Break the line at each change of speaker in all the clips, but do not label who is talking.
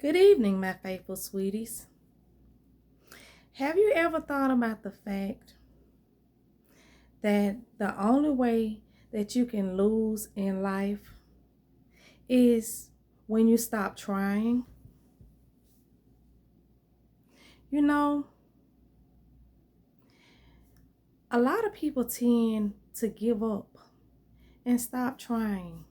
Good evening, my faithful sweeties. Have you ever thought about the fact that the only way that you can lose in life is when you stop trying? You know, a lot of people tend to give up and stop trying.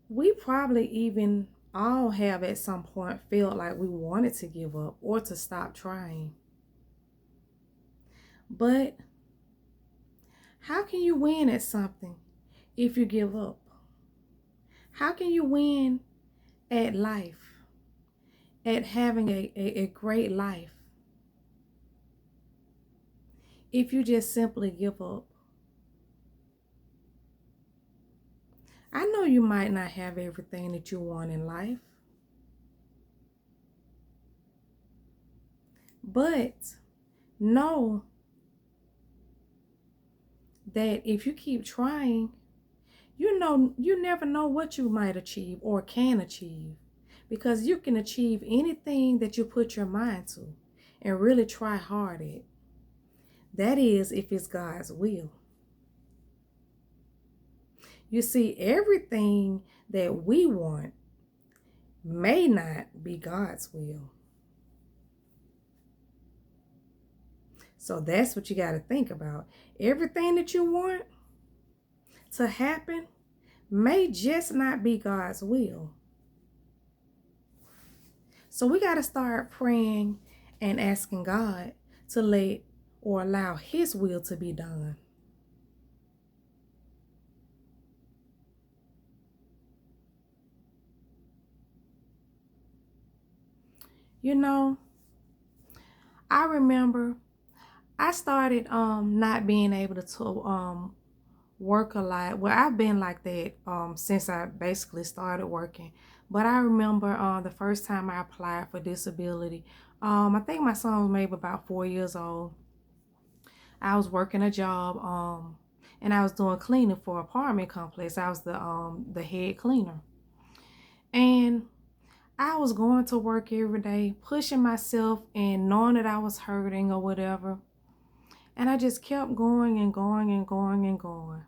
We probably even all have at some point felt like we wanted to give up or to stop trying. But how can you win at something if you give up? How can you win at life, at having a great life, if you just simply give up? I know you might not have everything that you want in life, but know that if you keep trying, you never know what you might achieve or can achieve, because you can achieve anything that you put your mind to and really try hard at. That is, if it's God's will. You see, everything that we want may not be God's will. So that's what you got to think about. Everything that you want to happen may just not be God's will. So we got to start praying and asking God to let or allow His will to be done. You know, I remember I started not being able to work a lot. Well, I've been like that since I basically started working. But I remember the first time I applied for disability. I think my son was maybe about 4 years old. I was working a job and I was doing cleaning for an apartment complex. I was the head cleaner. And I was going to work every day, pushing myself and knowing that I was hurting or whatever. And I just kept going and going and going and going.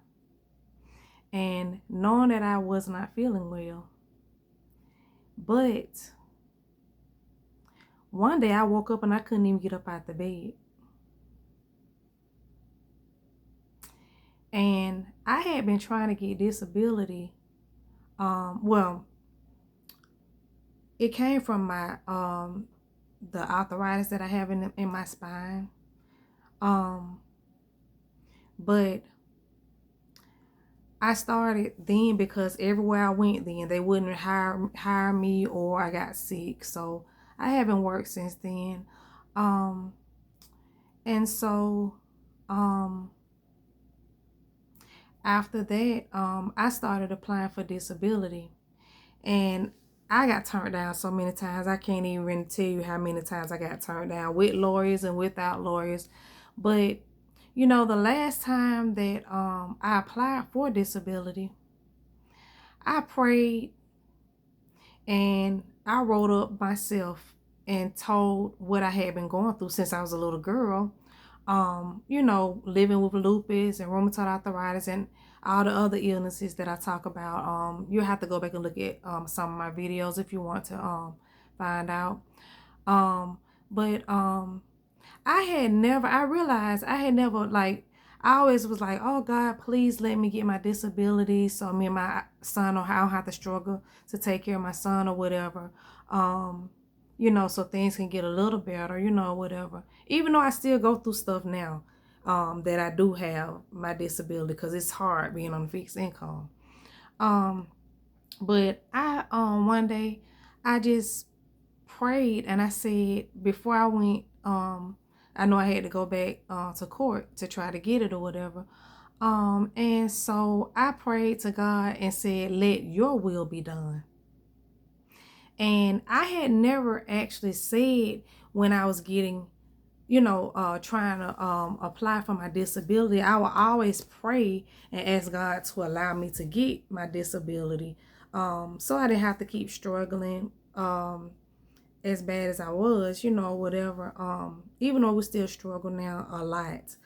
And knowing that I was not feeling well. But one day I woke up and I couldn't even get up out the bed. And I had been trying to get disability. Well, it came from my the arthritis that I have in my spine. But I started then because everywhere I went then, they wouldn't hire me, or I got sick. So I haven't worked since then. And so after that, I started applying for disability. And I got turned down so many times. I can't even tell you how many times I got turned down, with lawyers and without lawyers. But you know, the last time that I applied for disability, I prayed and I wrote up myself and told what I had been going through since I was a little girl. You know, living with lupus and rheumatoid arthritis and all the other illnesses that I talk about. You have to go back and look at some of my videos if you want to find out. But I realized I had never, like, I always was like, oh God, please let me get my disability so me and my son, or I don't have to struggle to take care of my son or whatever. You know, so things can get a little better, you know, whatever. Even though I still go through stuff now, that I do have my disability, because it's hard being on a fixed income. But I one day I just prayed and I said, before I went, I know I had to go back to court to try to get it or whatever. And so I prayed to God and said, let your will be done. And I had never actually said, when I was getting, you know, trying to apply for my disability, I would always pray and ask God to allow me to get my disability So I didn't have to keep struggling as bad as I was, you know, whatever. Even though we still struggle now a lot.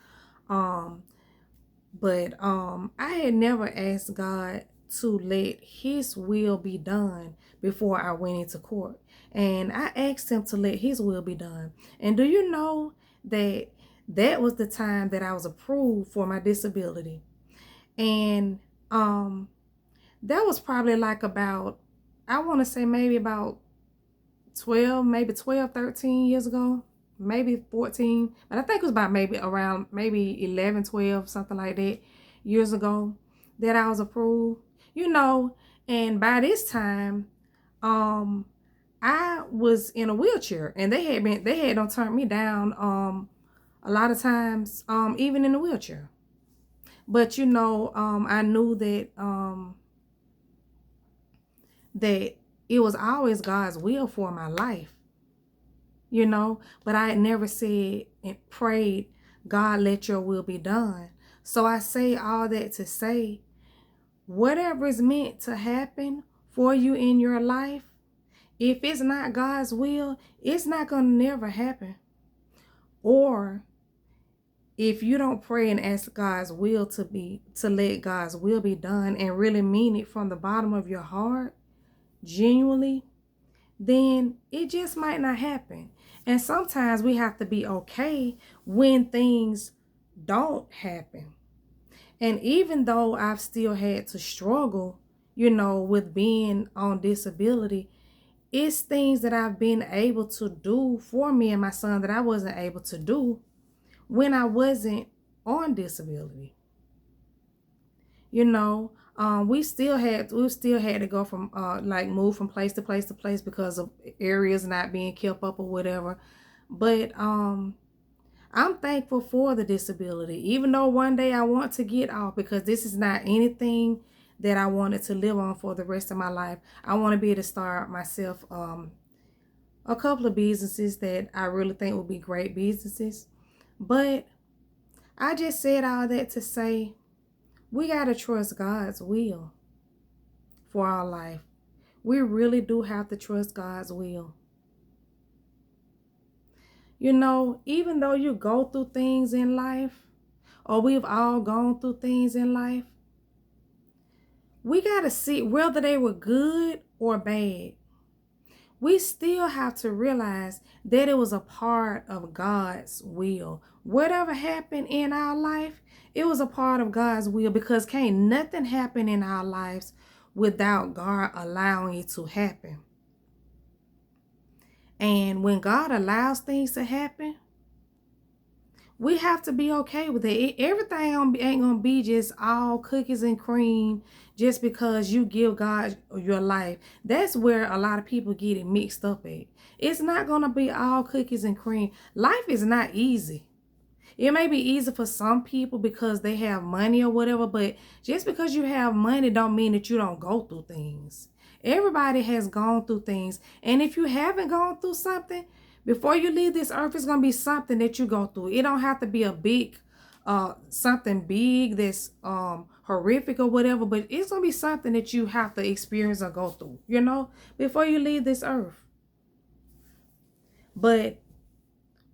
But I had never asked God to let his will be done before I went into court. And I asked him to let his will be done. And do you know that that was the time that I was approved for my disability? And that was probably like about, I want to say maybe about 12, 13 years ago, maybe 14, but I think it was about maybe around maybe 11, 12, something like that, years ago, that I was approved, you know. And by this time, I was in a wheelchair, and they had don't turn me down a lot of times, even in the wheelchair. But you know, I knew that it was always God's will for my life, you know, but I had never said and prayed, God, let your will be done. So I say all that to say, whatever is meant to happen for you in your life, if it's not God's will, it's not going to never happen. Or if you don't pray and ask God's will to let God's will be done and really mean it from the bottom of your heart, genuinely, then it just might not happen. And sometimes we have to be okay when things don't happen. And even though I've still had to struggle, you know, with being on disability, it's things that I've been able to do for me and my son that I wasn't able to do when I wasn't on disability. You know, we still had to go from like move from place to place to place because of areas not being kept up or whatever. But I'm thankful for the disability, even though one day I want to get off, because this is not anything that I wanted to live on for the rest of my life. I want to be able to start myself a couple of businesses that I really think will be great businesses. But I just said all that to say, we got to trust God's will for our life. We really do have to trust God's will. You know, even though you go through things in life, or we've all gone through things in life, we got to see whether they were good or bad. We still have to realize that it was a part of God's will. Whatever happened in our life, it was a part of God's will, because can't nothing happen in our lives without God allowing it to happen. And when God allows things to happen, we have to be okay with it. Everything ain't gonna be just all cookies and cream just because you give God your life. That's where a lot of people get it mixed up at. It's not gonna be all cookies and cream. Life is not easy. It may be easy for some people because they have money or whatever, but just because you have money don't mean that you don't go through things. Everybody has gone through things. And if you haven't gone through something, before you leave this earth, it's going to be something that you go through. It don't have to be a big, something big that's horrific or whatever, but it's going to be something that you have to experience or go through, you know, before you leave this earth. But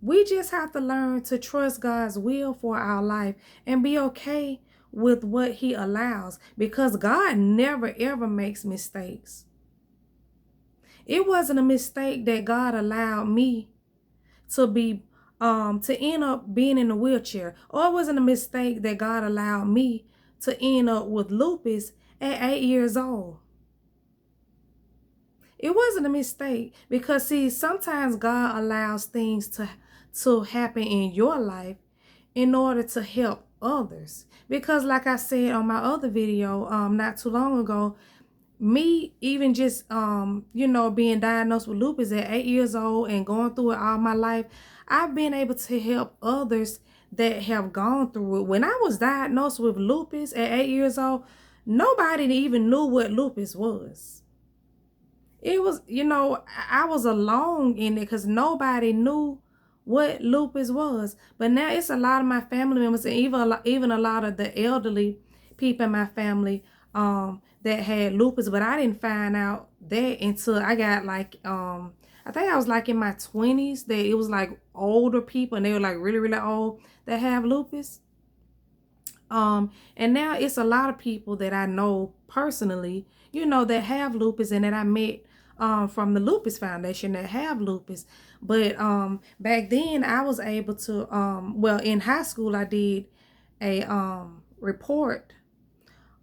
we just have to learn to trust God's will for our life and be okay with what he allows, because God never ever makes mistakes. It wasn't a mistake that God allowed me to be to end up being in a wheelchair, or it wasn't a mistake that God allowed me to end up with lupus at 8 years old. It wasn't a mistake, because see, sometimes God allows things to happen in your life in order to help others. Because like I said on my other video not too long ago, me even just you know, being diagnosed with lupus at 8 years old and going through it all my life, I've been able to help others that have gone through it. When I was diagnosed with lupus at 8 years old, nobody even knew what lupus was. It was, you know, I was alone in it because nobody knew what lupus was. But now it's a lot of my family members, and even a lot of the elderly people in my family that had lupus, but I didn't find out that until I got like I think I was like in my 20s, that it was like older people and they were like really, really old that have lupus. And now it's a lot of people that I know personally, you know, that have lupus and that I met from the Lupus Foundation that have lupus. But back then I was able to well, in high school I did a report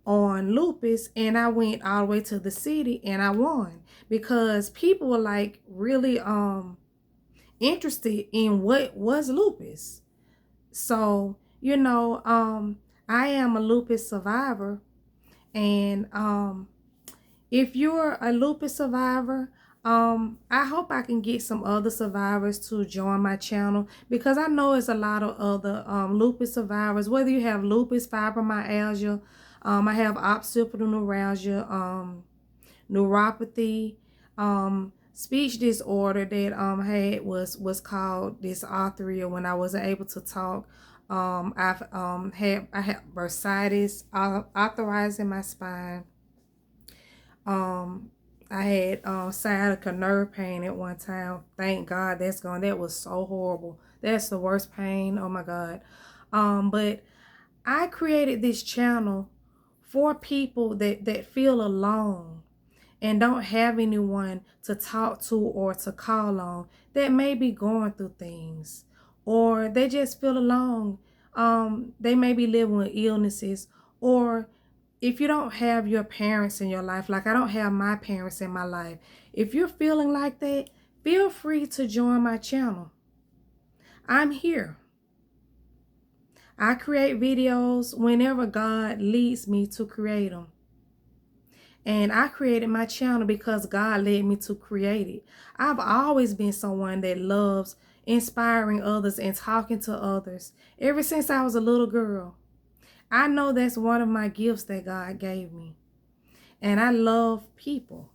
on lupus, and I went all the way to the city and I won because people were like really interested in what was lupus. So, you know, I am a lupus survivor, and if you're a lupus survivor, I hope I can get some other survivors to join my channel, because I know it's a lot of other lupus survivors, whether you have lupus, fibromyalgia, I have occipital neuralgia, neuropathy, speech disorder that had was called dysarthria when I wasn't able to talk. I had bursitis, arthritis in my spine. I had sciatica nerve pain at one time. Thank God that's gone. That was so horrible. That's the worst pain. Oh my God. But I created this channel for people that feel alone and don't have anyone to talk to or to call on, that may be going through things, or they just feel alone. They may be living with illnesses, or if you don't have your parents in your life, like I don't have my parents in my life, if you're feeling like that, feel free to join my channel. I'm here. I create videos whenever God leads me to create them. And I created my channel because God led me to create it. I've always been someone that loves inspiring others and talking to others ever since I was a little girl. I know that's one of my gifts that God gave me. And I love people.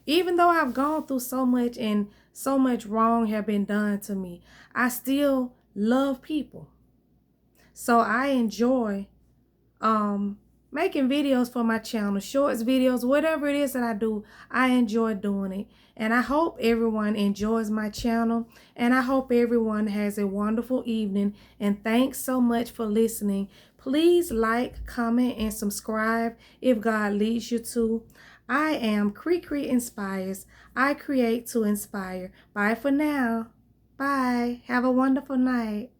Even though I've gone through so much and so much wrong have been done to me, I still love people. So I enjoy making videos for my channel, shorts videos, whatever it is that I do, I enjoy doing it. And I hope everyone enjoys my channel, and I hope everyone has a wonderful evening, and thanks so much for listening. Please like, comment, and subscribe if God leads you to. I am Cre-cre Inspires. I create to inspire. Bye for now. Bye. Have a wonderful night.